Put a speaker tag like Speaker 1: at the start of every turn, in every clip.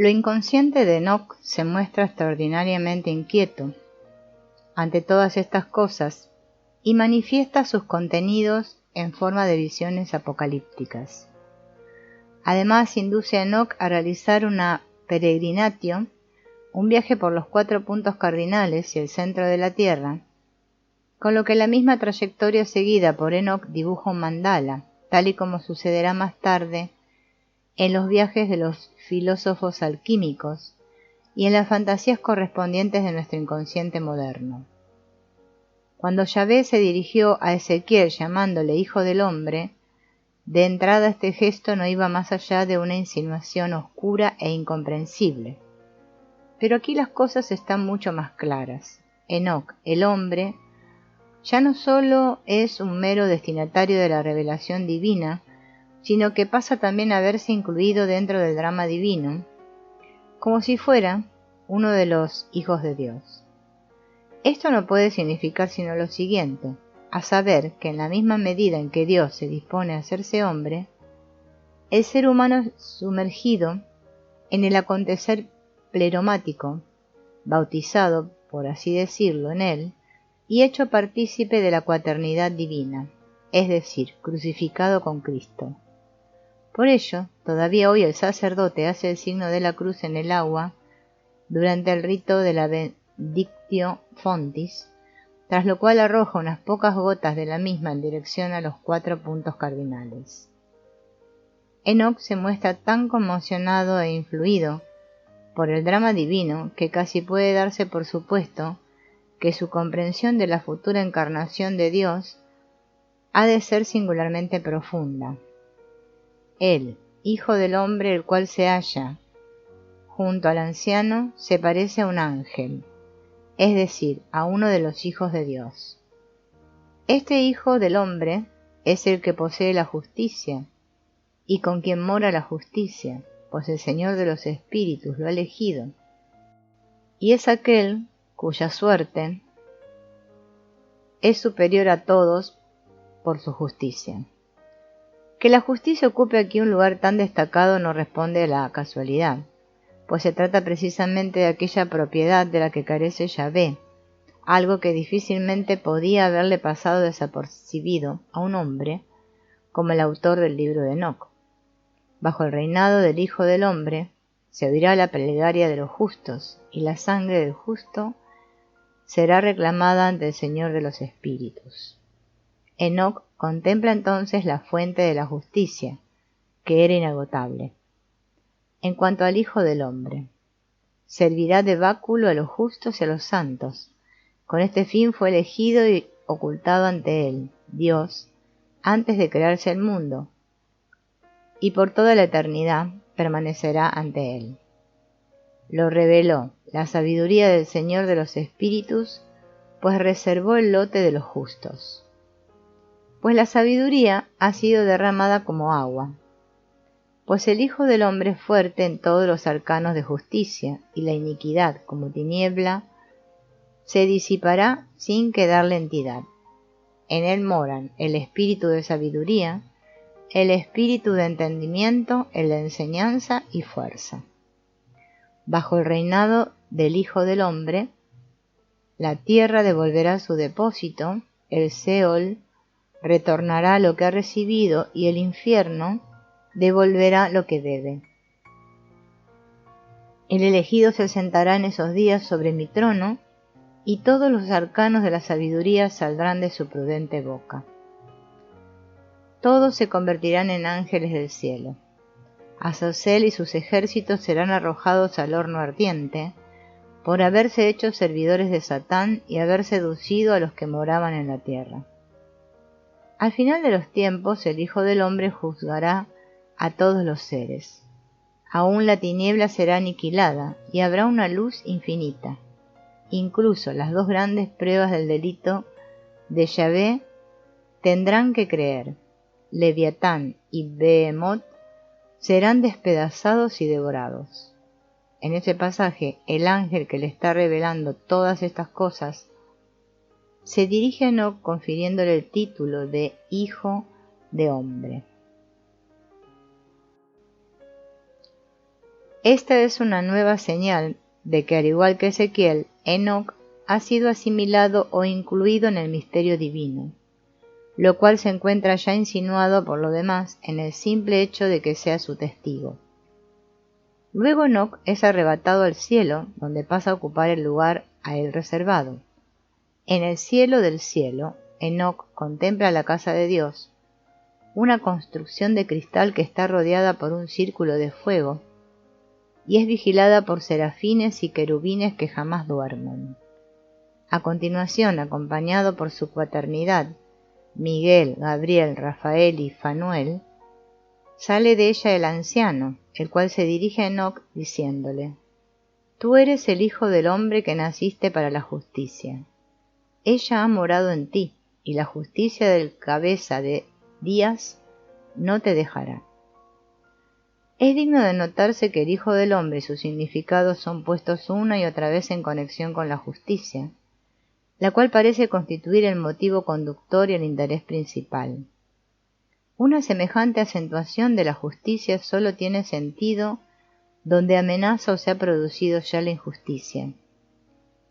Speaker 1: Lo inconsciente de Enoc se muestra extraordinariamente inquieto ante todas estas cosas y manifiesta sus contenidos en forma de visiones apocalípticas. Además, induce a Enoc a realizar una peregrinatio, un viaje por los 4 puntos cardinales y el centro de la Tierra, con lo que la misma trayectoria seguida por Enoc dibuja un mandala, tal y como sucederá más tarde en los viajes de los filósofos alquímicos y en las fantasías correspondientes de nuestro inconsciente moderno. Cuando Yahvé se dirigió a Ezequiel llamándole Hijo del Hombre, de entrada este gesto no iba más allá de una insinuación oscura e incomprensible. Pero aquí las cosas están mucho más claras. Enoc, el hombre, ya no solo es un mero destinatario de la revelación divina, sino que pasa también a verse incluido dentro del drama divino, como si fuera uno de los hijos de Dios. Esto no puede significar sino lo siguiente, a saber que en la misma medida en que Dios se dispone a hacerse hombre, el ser humano es sumergido en el acontecer pleromático, bautizado, por así decirlo, en él, y hecho partícipe de la cuaternidad divina, es decir, crucificado con Cristo. Por ello, todavía hoy el sacerdote hace el signo de la cruz en el agua durante el rito de la Benedictio Fontis, tras lo cual arroja unas pocas gotas de la misma en dirección a los 4 puntos cardinales. Enoc se muestra tan conmocionado e influido por el drama divino que casi puede darse por supuesto que su comprensión de la futura encarnación de Dios ha de ser singularmente profunda. Él, Hijo del Hombre, el cual se halla junto al anciano, se parece a un ángel, es decir, a uno de los hijos de Dios. Este Hijo del Hombre es el que posee la justicia, y con quien mora la justicia, pues el Señor de los Espíritus lo ha elegido, y es aquel cuya suerte es superior a todos por su justicia. Que la justicia ocupe aquí un lugar tan destacado no responde a la casualidad, pues se trata precisamente de aquella propiedad de la que carece Yahvé, algo que difícilmente podía haberle pasado desapercibido a un hombre como el autor del libro de Enoc. Bajo el reinado del Hijo del Hombre se oirá la plegaria de los justos, y la sangre del justo será reclamada ante el Señor de los Espíritus. Enoc contempla entonces la fuente de la justicia, que era inagotable. En cuanto al Hijo del Hombre, servirá de báculo a los justos y a los santos. Con este fin fue elegido y ocultado ante él, Dios, antes de crearse el mundo, y por toda la eternidad permanecerá ante él. Lo reveló la sabiduría del Señor de los Espíritus, pues reservó el lote de los justos. Pues la sabiduría ha sido derramada como agua, pues el Hijo del Hombre es fuerte en todos los arcanos de justicia, y la iniquidad, como tiniebla, se disipará sin quedarle entidad. En él moran el espíritu de sabiduría, el espíritu de entendimiento, el de enseñanza y fuerza. Bajo el reinado del Hijo del Hombre, la tierra devolverá su depósito, el Seol retornará lo que ha recibido y el infierno devolverá lo que debe. El elegido se sentará en esos días sobre mi trono, y todos los arcanos de la sabiduría saldrán de su prudente boca. Todos se convertirán en ángeles del cielo. Azazel y sus ejércitos serán arrojados al horno ardiente, por haberse hecho servidores de Satán y haber seducido a los que moraban en la tierra. Al final de los tiempos, el Hijo del Hombre juzgará a todos los seres. Aún la tiniebla será aniquilada, y habrá una luz infinita. Incluso las 2 grandes pruebas del delito de Yahvé tendrán que creer. Leviatán y Behemoth serán despedazados y devorados. En ese pasaje, el ángel que le está revelando todas estas cosas se dirige a Enoc confiriéndole el título de Hijo de Hombre. Esta es una nueva señal de que, al igual que Ezequiel, Enoc ha sido asimilado o incluido en el misterio divino, lo cual se encuentra ya insinuado por lo demás en el simple hecho de que sea su testigo. Luego Enoc es arrebatado al cielo, donde pasa a ocupar el lugar a él reservado. En el cielo del cielo, Enoc contempla la casa de Dios, una construcción de cristal que está rodeada por un círculo de fuego, y es vigilada por serafines y querubines que jamás duermen. A continuación, acompañado por su cuaternidad, Miguel, Gabriel, Rafael y Fanuel, sale de ella el anciano, el cual se dirige a Enoc diciéndole: «Tú eres el Hijo del Hombre que naciste para la justicia. Ella ha morado en ti, y la justicia del cabeza de días no te dejará». Es digno de notarse que el Hijo del Hombre y sus significados son puestos una y otra vez en conexión con la justicia, la cual parece constituir el motivo conductor y el interés principal. Una semejante acentuación de la justicia solo tiene sentido donde amenaza o se ha producido ya la injusticia.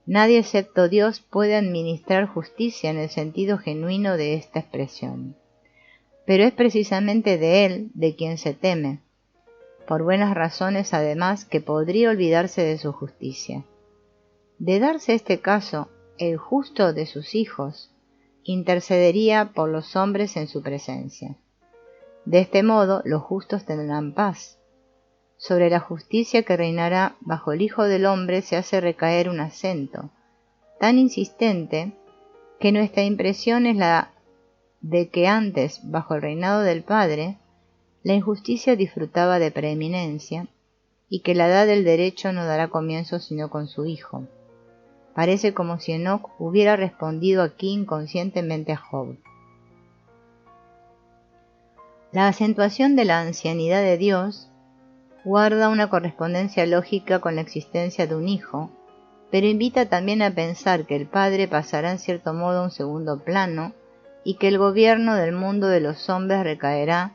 Speaker 1: Nadie excepto Dios puede administrar justicia en el sentido genuino de esta expresión, pero es precisamente de Él de quien se teme, por buenas razones además, que podría olvidarse de su justicia. De darse este caso, el justo de sus hijos intercedería por los hombres en su presencia. De este modo, los justos tendrán paz. Sobre la justicia que reinará bajo el Hijo del Hombre se hace recaer un acento tan insistente que nuestra impresión es la de que antes, bajo el reinado del Padre, la injusticia disfrutaba de preeminencia y que la edad del derecho no dará comienzo sino con su Hijo. Parece como si Enoc hubiera respondido aquí inconscientemente a Job. La acentuación de la ancianidad de Dios guarda una correspondencia lógica con la existencia de un Hijo, pero invita también a pensar que el Padre pasará en cierto modo a un segundo plano y que el gobierno del mundo de los hombres recaerá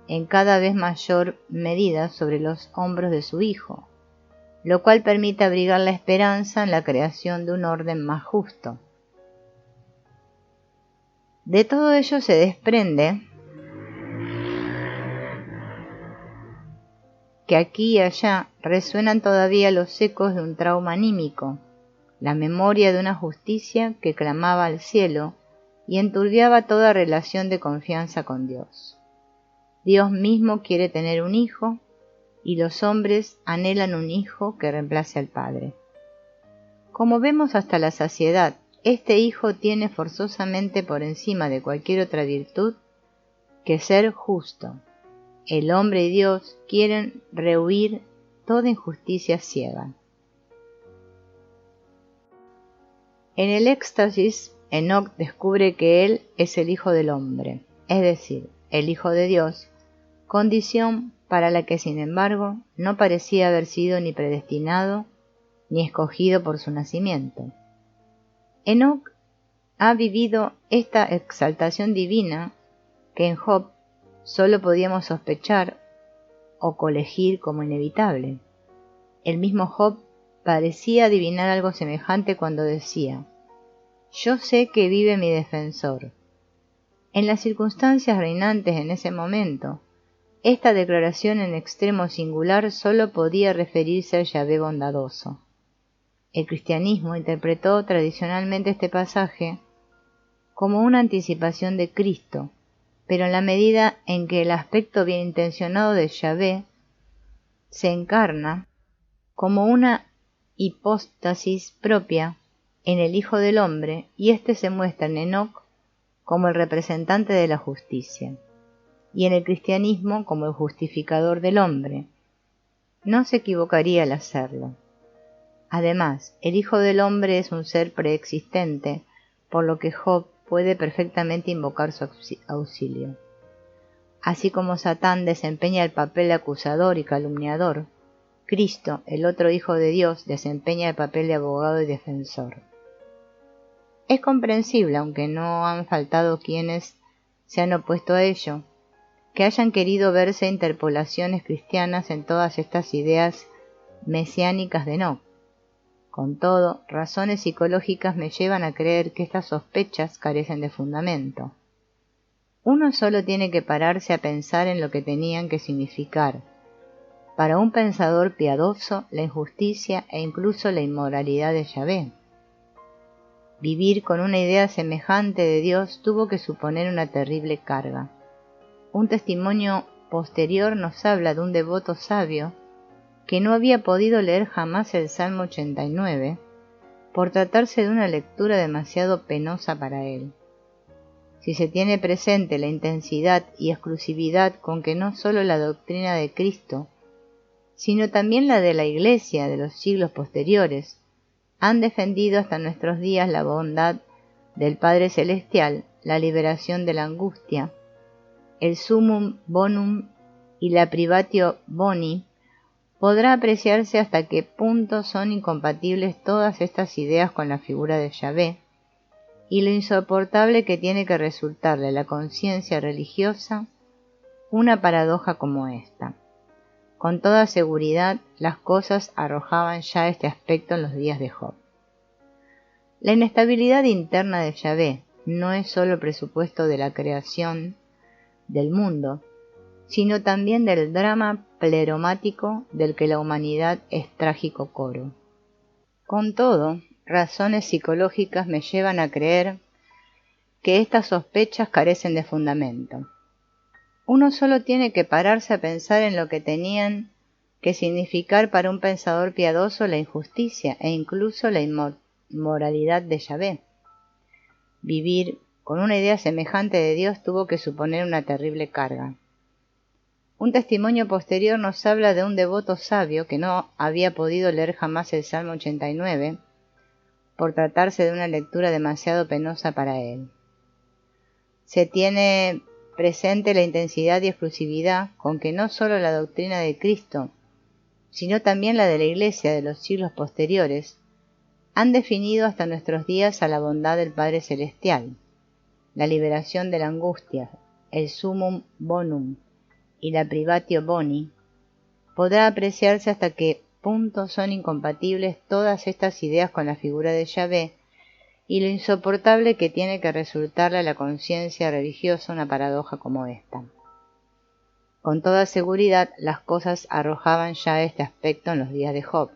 Speaker 1: en cada vez mayor medida sobre los hombros de su Hijo, lo cual permite abrigar la esperanza en la creación de un orden más justo. De todo ello se desprende que aquí y allá resuenan todavía los ecos de un trauma anímico, la memoria de una justicia que clamaba al cielo y enturbiaba toda relación de confianza con Dios. Dios mismo quiere tener un hijo, y los hombres anhelan un hijo que reemplace al Padre. Como vemos hasta la saciedad, este hijo tiene forzosamente por encima de cualquier otra virtud que ser justo. El hombre y Dios quieren rehuir toda injusticia ciega. En el éxtasis, Enoc descubre que él es el Hijo del Hombre, es decir, el Hijo de Dios, condición para la que, sin embargo, no parecía haber sido ni predestinado ni escogido por su nacimiento. Enoc ha vivido esta exaltación divina que en Job solo podíamos sospechar o colegir como inevitable. El mismo Job parecía adivinar algo semejante cuando decía: «Yo sé que vive mi defensor». En las circunstancias reinantes en ese momento, esta declaración en extremo singular solo podía referirse al Yahvé bondadoso. El cristianismo interpretó tradicionalmente este pasaje como una anticipación de Cristo, pero en la medida en que el aspecto bien intencionado de Yahvé se encarna como una hipóstasis propia en el Hijo del Hombre, y éste se muestra en Enoc como el representante de la justicia, y en el cristianismo como el justificador del hombre, no se equivocaría al hacerlo. Además, el Hijo del Hombre es un ser preexistente, por lo que Job puede perfectamente invocar su auxilio. Así como Satán desempeña el papel de acusador y calumniador, Cristo, el otro Hijo de Dios, desempeña el papel de abogado y defensor. Es comprensible, aunque no han faltado quienes se han opuesto a ello, que hayan querido verse interpolaciones cristianas en todas estas ideas mesiánicas de Enoc. Con todo, razones psicológicas me llevan a creer que estas sospechas carecen de fundamento. Uno solo tiene que pararse a pensar en lo que tenían que significar. Para un pensador piadoso, la injusticia e incluso la inmoralidad de Yahvé. Vivir con una idea semejante de Dios tuvo que suponer una terrible carga. Un testimonio posterior nos habla de un devoto sabio que no había podido leer jamás el Salmo 89 por tratarse de una lectura demasiado penosa para él. Si se tiene presente la intensidad y exclusividad con que no solo la doctrina de Cristo, sino también la de la Iglesia de los siglos posteriores, han defendido hasta nuestros días la bondad del Padre Celestial, la liberación de la angustia, el summum bonum y la privatio boni, podrá apreciarse hasta qué punto son incompatibles todas estas ideas con la figura de Yahvé, y lo insoportable que tiene que resultarle a la conciencia religiosa una paradoja como esta. Con toda seguridad, las cosas arrojaban ya este aspecto en los días de Job. La inestabilidad interna de Yahvé no es solo presupuesto de la creación del mundo, sino también del drama pleromático del que la humanidad es trágico coro. Con todo, razones psicológicas me llevan a creer que estas sospechas carecen de fundamento. Uno solo tiene que pararse a pensar en lo que tenían que significar para un pensador piadoso la injusticia e incluso la inmoralidad de Yahvé. Vivir con una idea semejante de Dios tuvo que suponer una terrible carga. Un testimonio posterior nos habla de un devoto sabio que no había podido leer jamás el Salmo 89 por tratarse de una lectura demasiado penosa para él. Se tiene presente la intensidad y exclusividad con que no solo la doctrina de Cristo, sino también la de la Iglesia de los siglos posteriores, han definido hasta nuestros días a la bondad del Padre Celestial, la liberación de la angustia, el summum bonum y la privatio boni. Podrá apreciarse hasta qué punto son incompatibles todas estas ideas con la figura de Yahvé y lo insoportable que tiene que resultarle a la conciencia religiosa una paradoja como esta. Con toda seguridad, las cosas arrojaban ya este aspecto en los días de Job.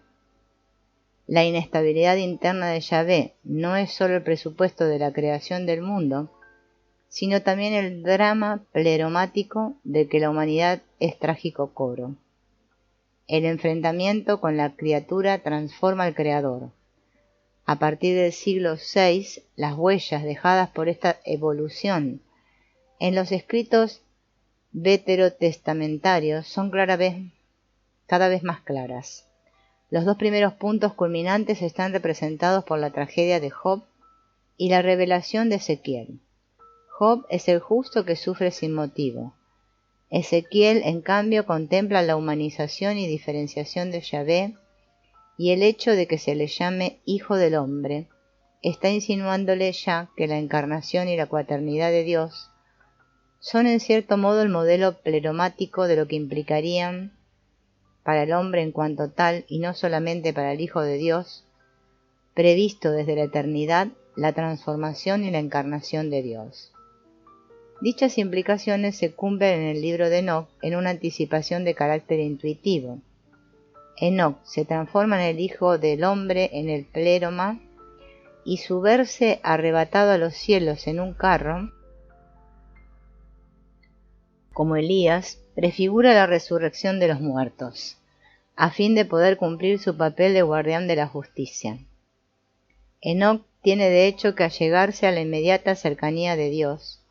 Speaker 1: La inestabilidad interna de Yahvé no es solo el presupuesto de la creación del mundo, sino también el drama pleromático del que la humanidad es trágico coro. El enfrentamiento con la criatura transforma al Creador. A partir del siglo VI, las huellas dejadas por esta evolución en los escritos veterotestamentarios son cada vez más claras. Los dos primeros puntos culminantes están representados por la tragedia de Job y la revelación de Ezequiel. Job es el justo que sufre sin motivo. Ezequiel, en cambio, contempla la humanización y diferenciación de Yahvé, y el hecho de que se le llame Hijo del Hombre está insinuándole ya que la encarnación y la cuaternidad de Dios son en cierto modo el modelo pleromático de lo que implicarían para el hombre en cuanto tal, y no solamente para el Hijo de Dios, previsto desde la eternidad, la transformación y la encarnación de Dios. Dichas implicaciones se cumplen en el libro de Enoc en una anticipación de carácter intuitivo. Enoc se transforma en el Hijo del Hombre en el pleroma, y su verse arrebatado a los cielos en un carro, como Elías, prefigura la resurrección de los muertos, a fin de poder cumplir su papel de guardián de la justicia. Enoc tiene de hecho que allegarse a la inmediata cercanía de Dios,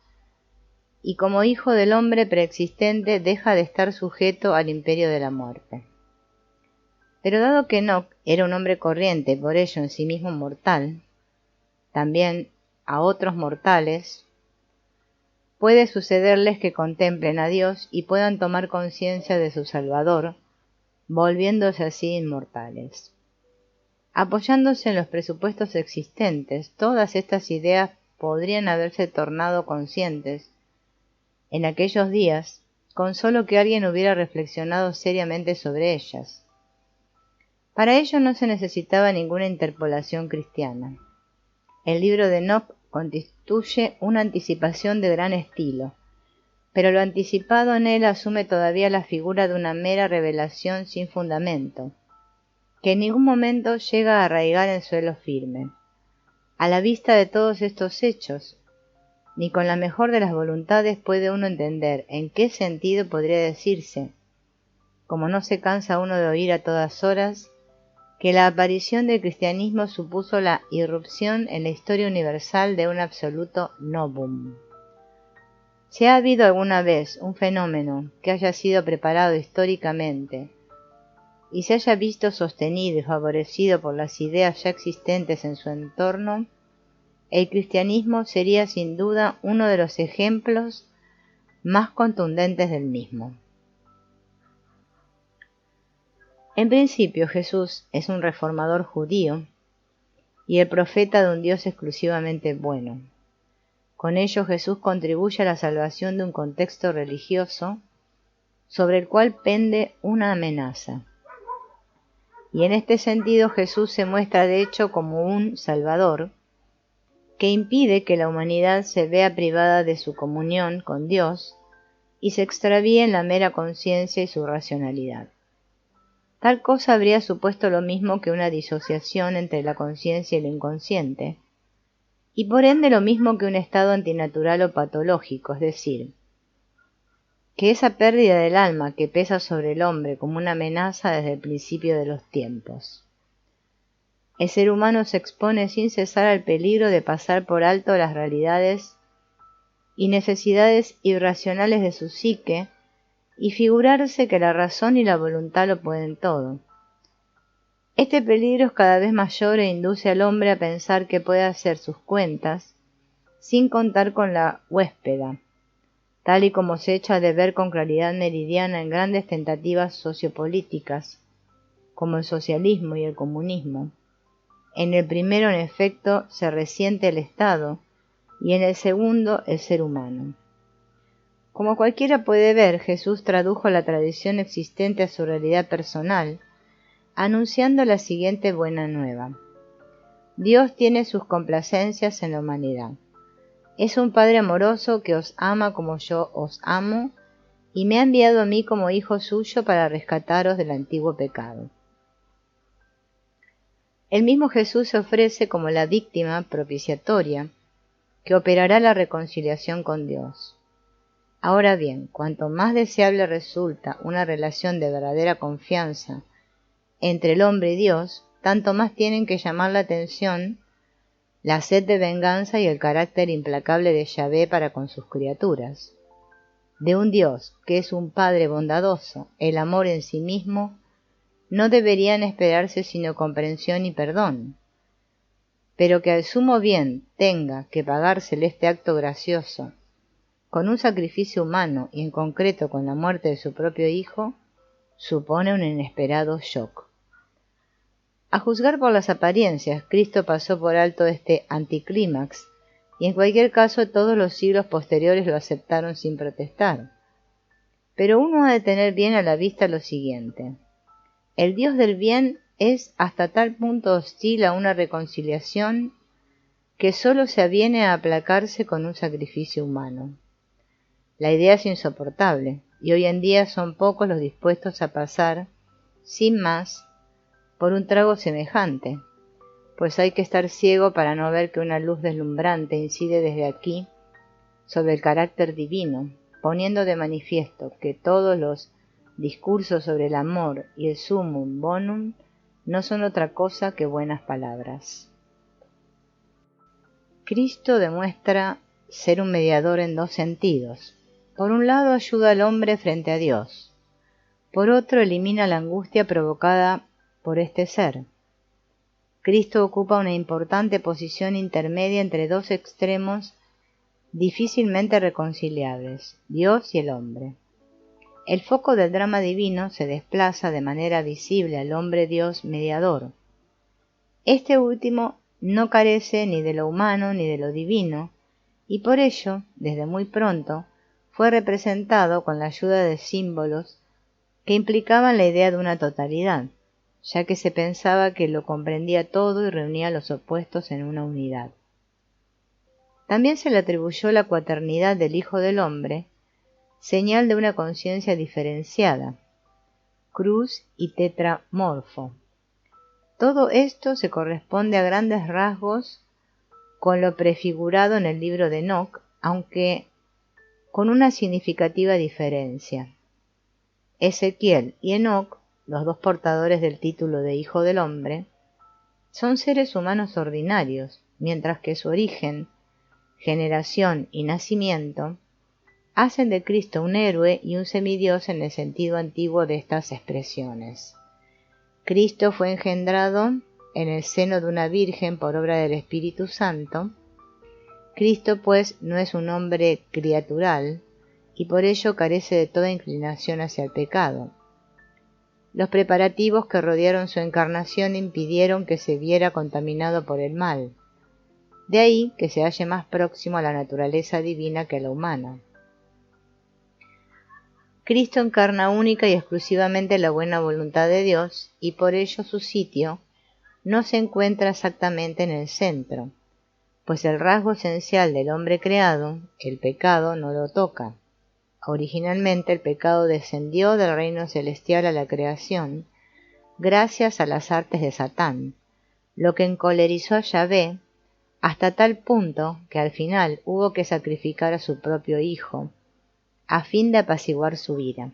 Speaker 1: y como Hijo del Hombre preexistente deja de estar sujeto al imperio de la muerte. Pero dado que Enoc era un hombre corriente, por ello en sí mismo mortal, también a otros mortales puede sucederles que contemplen a Dios y puedan tomar conciencia de su Salvador, volviéndose así inmortales. Apoyándose en los presupuestos existentes, todas estas ideas podrían haberse tornado conscientes en aquellos días, con solo que alguien hubiera reflexionado seriamente sobre ellas. Para ello no se necesitaba ninguna interpolación cristiana. El libro de Enoc constituye una anticipación de gran estilo, pero lo anticipado en él asume todavía la figura de una mera revelación sin fundamento, que en ningún momento llega a arraigar en suelo firme. A la vista de todos estos hechos, ni con la mejor de las voluntades puede uno entender en qué sentido podría decirse, como no se cansa uno de oír a todas horas, que la aparición del cristianismo supuso la irrupción en la historia universal de un absoluto novum. Si ha habido alguna vez un fenómeno que haya sido preparado históricamente y se haya visto sostenido y favorecido por las ideas ya existentes en su entorno, el cristianismo sería sin duda uno de los ejemplos más contundentes del mismo. En principio, Jesús es un reformador judío y el profeta de un Dios exclusivamente bueno. Con ello, Jesús contribuye a la salvación de un contexto religioso sobre el cual pende una amenaza. Y en este sentido, Jesús se muestra de hecho como un Salvador que impide que la humanidad se vea privada de su comunión con Dios y se extravíe en la mera conciencia y su racionalidad. Tal cosa habría supuesto lo mismo que una disociación entre la conciencia y el inconsciente, y por ende lo mismo que un estado antinatural o patológico, es decir, que esa pérdida del alma que pesa sobre el hombre como una amenaza desde el principio de los tiempos. El ser humano se expone sin cesar al peligro de pasar por alto las realidades y necesidades irracionales de su psique y figurarse que la razón y la voluntad lo pueden todo. Este peligro es cada vez mayor e induce al hombre a pensar que puede hacer sus cuentas sin contar con la huéspeda, tal y como se echa de ver con claridad meridiana en grandes tentativas sociopolíticas, como el socialismo y el comunismo. En el primero, en efecto, se resiente el Estado, y en el segundo, el ser humano. Como cualquiera puede ver, Jesús tradujo la tradición existente a su realidad personal, anunciando la siguiente buena nueva. Dios tiene sus complacencias en la humanidad. Es un Padre amoroso que os ama como yo os amo, y me ha enviado a mí como hijo suyo para rescataros del antiguo pecado. El mismo Jesús se ofrece como la víctima propiciatoria que operará la reconciliación con Dios. Ahora bien, cuanto más deseable resulta una relación de verdadera confianza entre el hombre y Dios, tanto más tienen que llamar la atención la sed de venganza y el carácter implacable de Yahvé para con sus criaturas. De un Dios que es un Padre bondadoso, el amor en sí mismo, no deberían esperarse sino comprensión y perdón, pero que al sumo bien tenga que pagársele este acto gracioso con un sacrificio humano y en concreto con la muerte de su propio hijo, supone un inesperado shock. A juzgar por las apariencias, Cristo pasó por alto este anticlímax, y en cualquier caso todos los siglos posteriores lo aceptaron sin protestar. Pero uno ha de tener bien a la vista lo siguiente. El Dios del bien es hasta tal punto hostil a una reconciliación que sólo se aviene a aplacarse con un sacrificio humano. La idea es insoportable, y hoy en día son pocos los dispuestos a pasar, sin más, por un trago semejante, pues hay que estar ciego para no ver que una luz deslumbrante incide desde aquí sobre el carácter divino, poniendo de manifiesto que todos los discursos sobre el amor y el sumum bonum no son otra cosa que buenas palabras. Cristo demuestra ser un mediador en dos sentidos. Por un lado ayuda al hombre frente a Dios, por otro elimina la angustia provocada por este ser. Cristo ocupa una importante posición intermedia entre dos extremos difícilmente reconciliables, Dios y el hombre. El foco del drama divino se desplaza de manera visible al hombre Dios mediador. Este último no carece ni de lo humano ni de lo divino, y por ello, desde muy pronto, fue representado con la ayuda de símbolos que implicaban la idea de una totalidad. ya que se pensaba que lo comprendía todo y reunía los opuestos en una unidad. También se le atribuyó la cuaternidad del Hijo del Hombre, señal de una conciencia diferenciada, cruz y tetramorfo. Todo esto se corresponde a grandes rasgos con lo prefigurado en el libro de Enoc, aunque con una significativa diferencia. Ezequiel y Enoc, los dos portadores del título de Hijo del Hombre, son seres humanos ordinarios, mientras que su origen, generación y nacimiento hacen de Cristo un héroe y un semidios en el sentido antiguo de estas expresiones. Cristo fue engendrado en el seno de una virgen por obra del Espíritu Santo. Cristo, pues, no es un hombre criatural y por ello carece de toda inclinación hacia el pecado. Los preparativos que rodearon su encarnación impidieron que se viera contaminado por el mal. De ahí que se halle más próximo a la naturaleza divina que a la humana. Cristo encarna única y exclusivamente la buena voluntad de Dios y por ello su sitio no se encuentra exactamente en el centro, pues el rasgo esencial del hombre creado, el pecado, no lo toca. Originalmente el pecado descendió del reino celestial a la creación, gracias a las artes de Satán, lo que encolerizó a Yahvé hasta tal punto que al final hubo que sacrificar a su propio hijo, a fin de apaciguar su ira.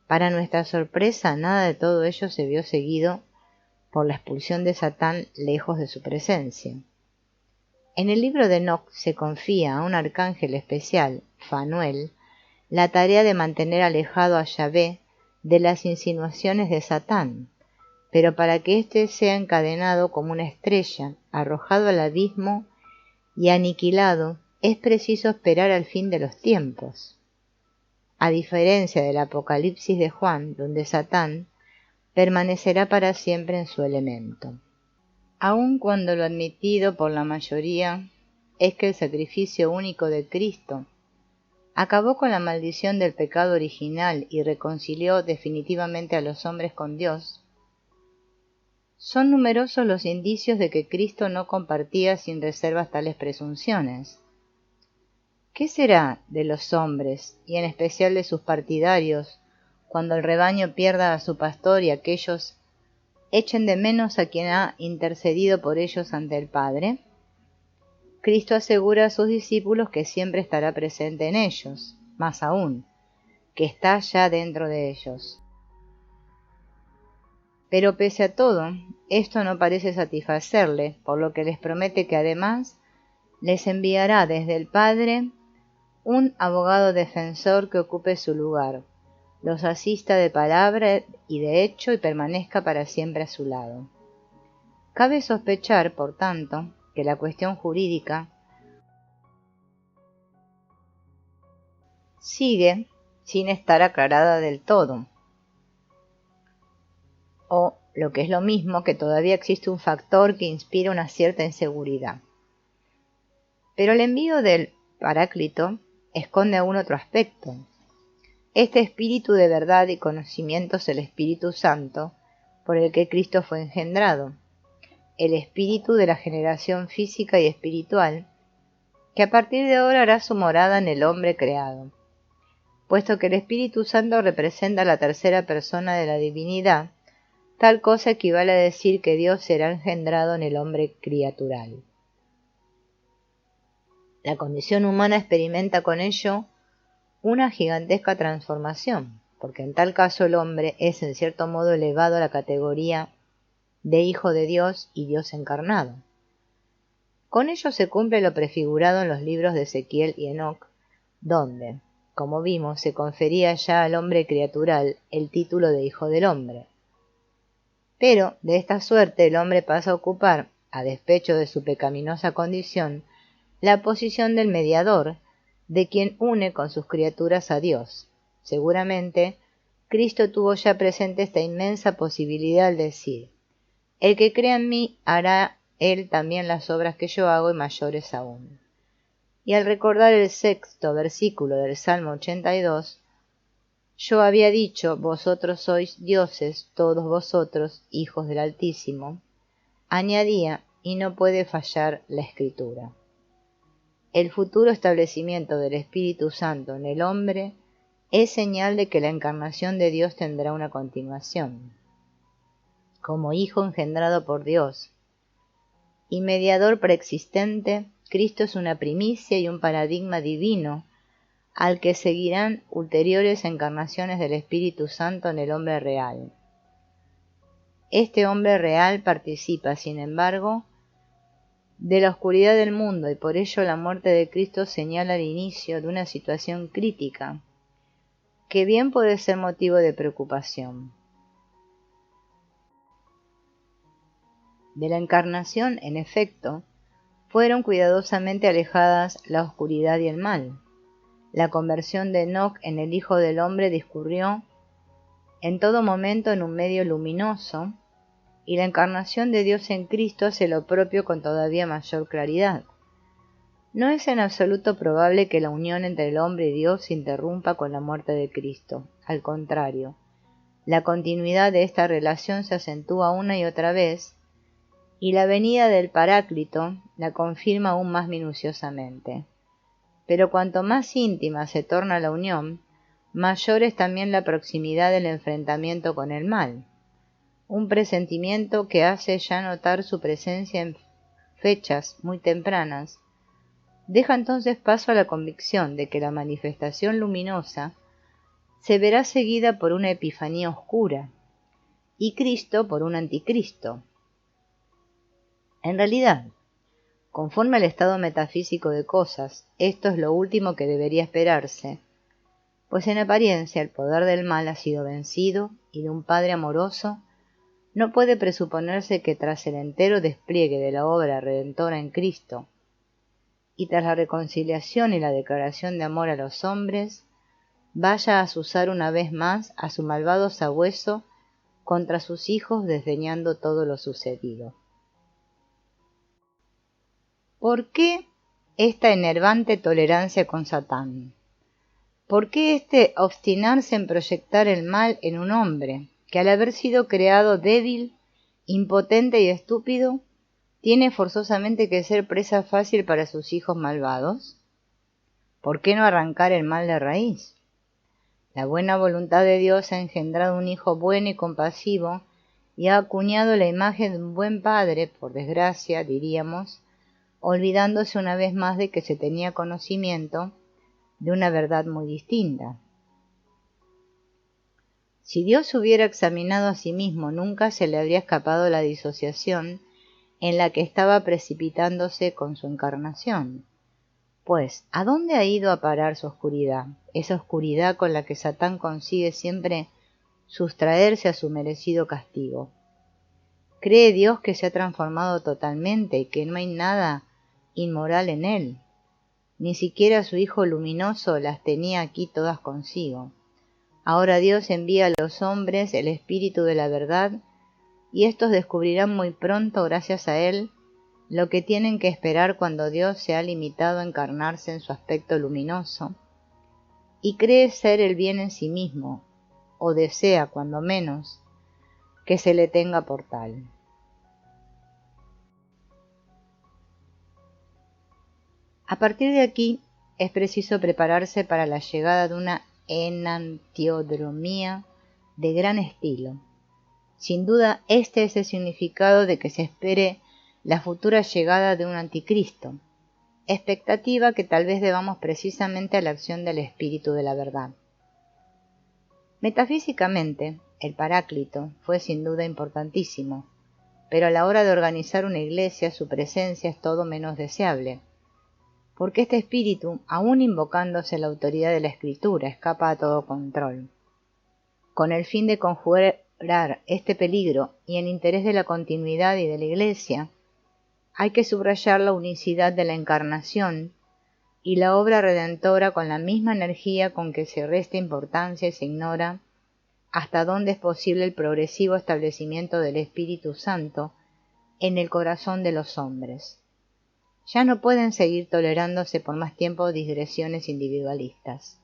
Speaker 1: Para nuestra sorpresa, nada de todo ello se vio seguido por la expulsión de Satán lejos de su presencia. En el libro de Enoc se confía a un arcángel especial, Fanuel, la tarea de mantener alejado a Yahvé de las insinuaciones de Satán, pero para que éste sea encadenado como una estrella, arrojado al abismo y aniquilado, es preciso esperar al fin de los tiempos. A diferencia del Apocalipsis de Juan, donde Satán permanecerá para siempre en su elemento. Aun cuando lo admitido por la mayoría es que el sacrificio único de Cristo acabó con la maldición del pecado original y reconcilió definitivamente a los hombres con Dios, son numerosos los indicios de que Cristo no compartía sin reservas tales presunciones. ¿Qué será de los hombres, y en especial de sus partidarios, cuando el rebaño pierda a su pastor y aquellos echen de menos a quien ha intercedido por ellos ante el Padre? Cristo asegura a sus discípulos que siempre estará presente en ellos, más aún, que está ya dentro de ellos. Pero pese a todo, esto no parece satisfacerle, por lo que les promete que además les enviará desde el Padre un abogado defensor que ocupe su lugar, los asista de palabra y de hecho y permanezca para siempre a su lado. Cabe sospechar, por tanto, que la cuestión jurídica sigue sin estar aclarada del todo, o, lo que es lo mismo, que todavía existe un factor que inspira una cierta inseguridad. Pero el envío del Paráclito esconde aún otro aspecto. Este espíritu de verdad y conocimiento es el Espíritu Santo por el que Cristo fue engendrado, el espíritu de la generación física y espiritual, que a partir de ahora hará su morada en el hombre creado. Puesto que el Espíritu Santo representa la tercera persona de la divinidad, tal cosa equivale a decir que Dios será engendrado en el hombre criatural. La condición humana experimenta con ello una gigantesca transformación, porque en tal caso el hombre es en cierto modo elevado a la categoría de Hijo de Dios y Dios encarnado. Con ello se cumple lo prefigurado en los libros de Ezequiel y Enoc, donde, como vimos, se confería ya al hombre criatural el título de Hijo del Hombre. Pero, de esta suerte, el hombre pasa a ocupar, a despecho de su pecaminosa condición, la posición del mediador, de quien une con sus criaturas a Dios. Seguramente, Cristo tuvo ya presente esta inmensa posibilidad al decir: el que crea en mí hará él también las obras que yo hago y mayores aún. Y al recordar el 6º versículo del Salmo 82, Yo había dicho, vosotros sois dioses, todos vosotros, hijos del Altísimo. Añadía, y no puede fallar la Escritura. El futuro establecimiento del Espíritu Santo en el hombre es señal de que la encarnación de Dios tendrá una continuación. Como Hijo engendrado por Dios y mediador preexistente, Cristo es una primicia y un paradigma divino al que seguirán ulteriores encarnaciones del Espíritu Santo en el hombre real. Este hombre real participa, sin embargo, de la oscuridad del mundo y por ello la muerte de Cristo señala el inicio de una situación crítica, que bien puede ser motivo de preocupación. De la encarnación, en efecto, fueron cuidadosamente alejadas la oscuridad y el mal. La conversión de Enoc en el Hijo del Hombre discurrió en todo momento en un medio luminoso, y la encarnación de Dios en Cristo hace lo propio con todavía mayor claridad. No es en absoluto probable que la unión entre el hombre y Dios se interrumpa con la muerte de Cristo. Al contrario, la continuidad de esta relación se acentúa una y otra vez, y la venida del Paráclito la confirma aún más minuciosamente. Pero cuanto más íntima se torna la unión, mayor es también la proximidad del enfrentamiento con el mal, un presentimiento que hace ya notar su presencia en fechas muy tempranas. Deja entonces paso a la convicción de que la manifestación luminosa se verá seguida por una epifanía oscura, y Cristo por un anticristo. En realidad, conforme al estado metafísico de cosas, esto es lo último que debería esperarse, pues en apariencia el poder del mal ha sido vencido y de un Padre amoroso no puede presuponerse que tras el entero despliegue de la obra redentora en Cristo y tras la reconciliación y la declaración de amor a los hombres, vaya a azuzar una vez más a su malvado sabueso contra sus hijos desdeñando todo lo sucedido. ¿Por qué esta enervante tolerancia con Satán? ¿Por qué este obstinarse en proyectar el mal en un hombre que al haber sido creado débil, impotente y estúpido, tiene forzosamente que ser presa fácil para sus hijos malvados? ¿Por qué no arrancar el mal de raíz? La buena voluntad de Dios ha engendrado un hijo bueno y compasivo y ha acuñado la imagen de un buen padre, por desgracia, diríamos, olvidándose una vez más de que se tenía conocimiento de una verdad muy distinta. Si Dios hubiera examinado a sí mismo, nunca se le habría escapado la disociación en la que estaba precipitándose con su encarnación. Pues, ¿a dónde ha ido a parar su oscuridad? Esa oscuridad con la que Satán consigue siempre sustraerse a su merecido castigo. ¿Cree Dios que se ha transformado totalmente y que no hay nada inmoral en él? Ni siquiera su Hijo luminoso las tenía aquí todas consigo. Ahora Dios envía a los hombres el Espíritu de la verdad, y éstos descubrirán muy pronto, gracias a él, lo que tienen que esperar cuando Dios se ha limitado a encarnarse en su aspecto luminoso, y cree ser el bien en sí mismo, o desea, cuando menos, que se le tenga por tal. A partir de aquí, es preciso prepararse para la llegada de una enantiodromía de gran estilo. Sin duda, este es el significado de que se espere la futura llegada de un anticristo, expectativa que tal vez debamos precisamente a la acción del Espíritu de la verdad. Metafísicamente, el Paráclito fue sin duda importantísimo, pero a la hora de organizar una iglesia su presencia es todo menos deseable, porque este espíritu, aun invocándose la autoridad de la Escritura, escapa a todo control. Con el fin de conjurar este peligro y en interés de la continuidad y de la Iglesia, hay que subrayar la unicidad de la encarnación y la obra redentora con la misma energía con que se resta importancia y se ignora hasta dónde es posible el progresivo establecimiento del Espíritu Santo en el corazón de los hombres. Ya no pueden seguir tolerándose por más tiempo digresiones individualistas.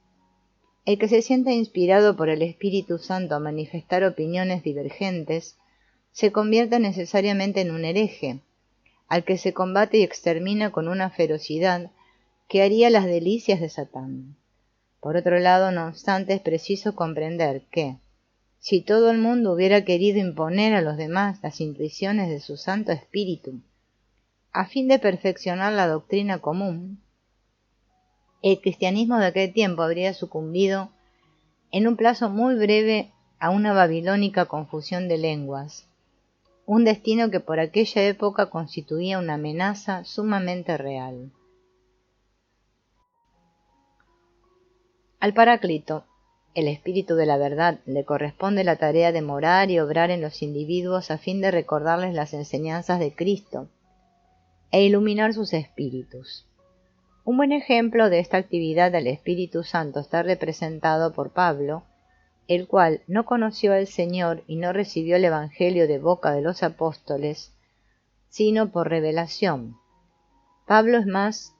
Speaker 1: El que se sienta inspirado por el Espíritu Santo a manifestar opiniones divergentes se convierte necesariamente en un hereje, al que se combate y extermina con una ferocidad que haría las delicias de Satán. Por otro lado, no obstante, es preciso comprender que, si todo el mundo hubiera querido imponer a los demás las intuiciones de su Santo Espíritu, a fin de perfeccionar la doctrina común, el cristianismo de aquel tiempo habría sucumbido en un plazo muy breve a una babilónica confusión de lenguas, un destino que por aquella época constituía una amenaza sumamente real. Al Paráclito, el Espíritu de la verdad, le corresponde la tarea de morar y obrar en los individuos a fin de recordarles las enseñanzas de Cristo e iluminar sus espíritus. Un buen ejemplo de esta actividad del Espíritu Santo está representado por Pablo, el cual no conoció al Señor y no recibió el Evangelio de boca de los apóstoles, sino por revelación. Pablo es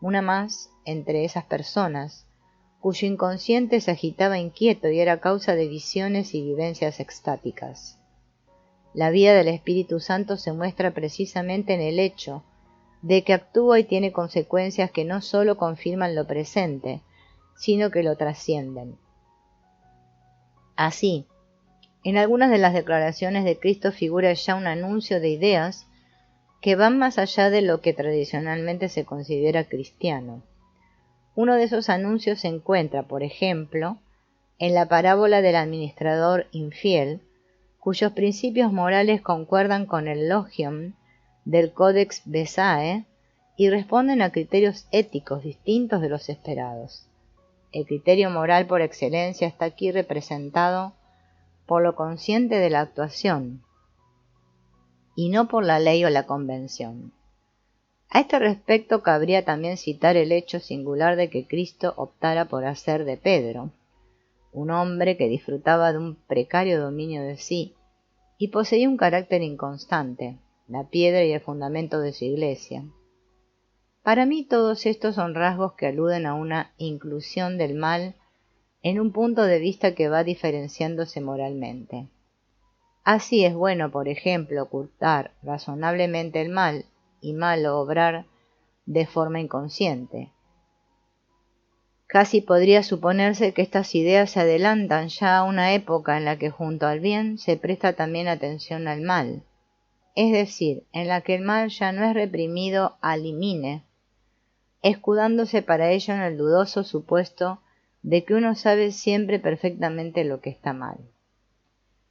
Speaker 1: una más entre esas personas, cuyo inconsciente se agitaba inquieto y era causa de visiones y vivencias extáticas. La vida del Espíritu Santo se muestra precisamente en el hecho de que actúa y tiene consecuencias que no sólo confirman lo presente, sino que lo trascienden. Así, en algunas de las declaraciones de Cristo figura ya un anuncio de ideas que van más allá de lo que tradicionalmente se considera cristiano. Uno de esos anuncios se encuentra, por ejemplo, en la parábola del administrador infiel, cuyos principios morales concuerdan con el logion del Codex Besae y responden a criterios éticos distintos de los esperados. El criterio moral por excelencia está aquí representado por lo consciente de la actuación, y no por la ley o la convención. A este respecto cabría también citar el hecho singular de que Cristo optara por hacer de Pedro, un hombre que disfrutaba de un precario dominio de sí y poseía un carácter inconstante, la piedra y el fundamento de su iglesia. Para mí todos estos son rasgos que aluden a una inclusión del mal en un punto de vista que va diferenciándose moralmente. Así es bueno, por ejemplo, ocultar razonablemente el mal y malo obrar de forma inconsciente. Casi podría suponerse que estas ideas se adelantan ya a una época en la que junto al bien se presta también atención al mal, es decir, en la que el mal ya no es reprimido a limine, escudándose para ello en el dudoso supuesto de que uno sabe siempre perfectamente lo que está mal.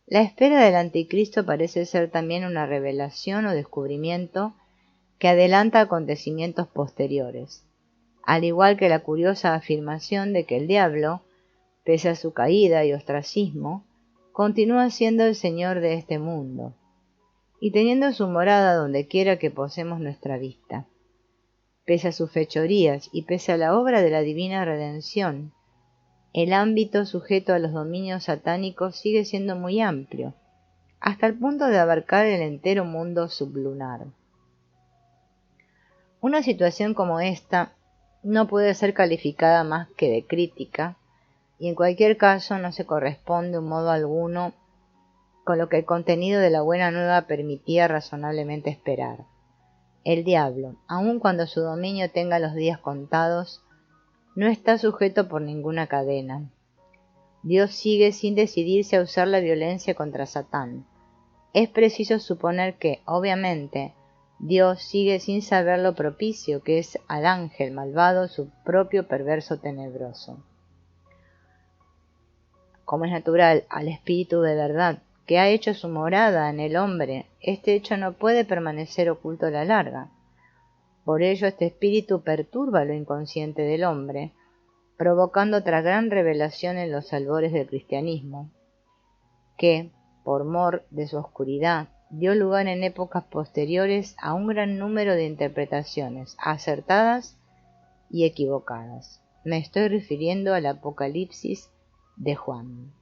Speaker 1: La espera del anticristo parece ser también una revelación o descubrimiento que adelanta acontecimientos posteriores, al igual que la curiosa afirmación de que el diablo, pese a su caída y ostracismo, continúa siendo el señor de este mundo, y teniendo su morada donde quiera que posemos nuestra vista. Pese a sus fechorías y pese a la obra de la divina redención, el ámbito sujeto a los dominios satánicos sigue siendo muy amplio, hasta el punto de abarcar el entero mundo sublunar. Una situación como esta no puede ser calificada más que de crítica, y en cualquier caso no se corresponde en modo alguno con lo que el contenido de la Buena Nueva permitía razonablemente esperar. El diablo, aun cuando su dominio tenga los días contados, no está sujeto por ninguna cadena. Dios sigue sin decidirse a usar la violencia contra Satán. Es preciso suponer que, obviamente, Dios sigue sin saber lo propicio que es al ángel malvado su propio perverso tenebroso. Como es natural al Espíritu de verdad, que ha hecho su morada en el hombre, este hecho no puede permanecer oculto a la larga. Por ello este espíritu perturba lo inconsciente del hombre, provocando otra gran revelación en los albores del cristianismo, que, por mor de su oscuridad, dio lugar en épocas posteriores a un gran número de interpretaciones acertadas y equivocadas. Me estoy refiriendo al Apocalipsis de Juan.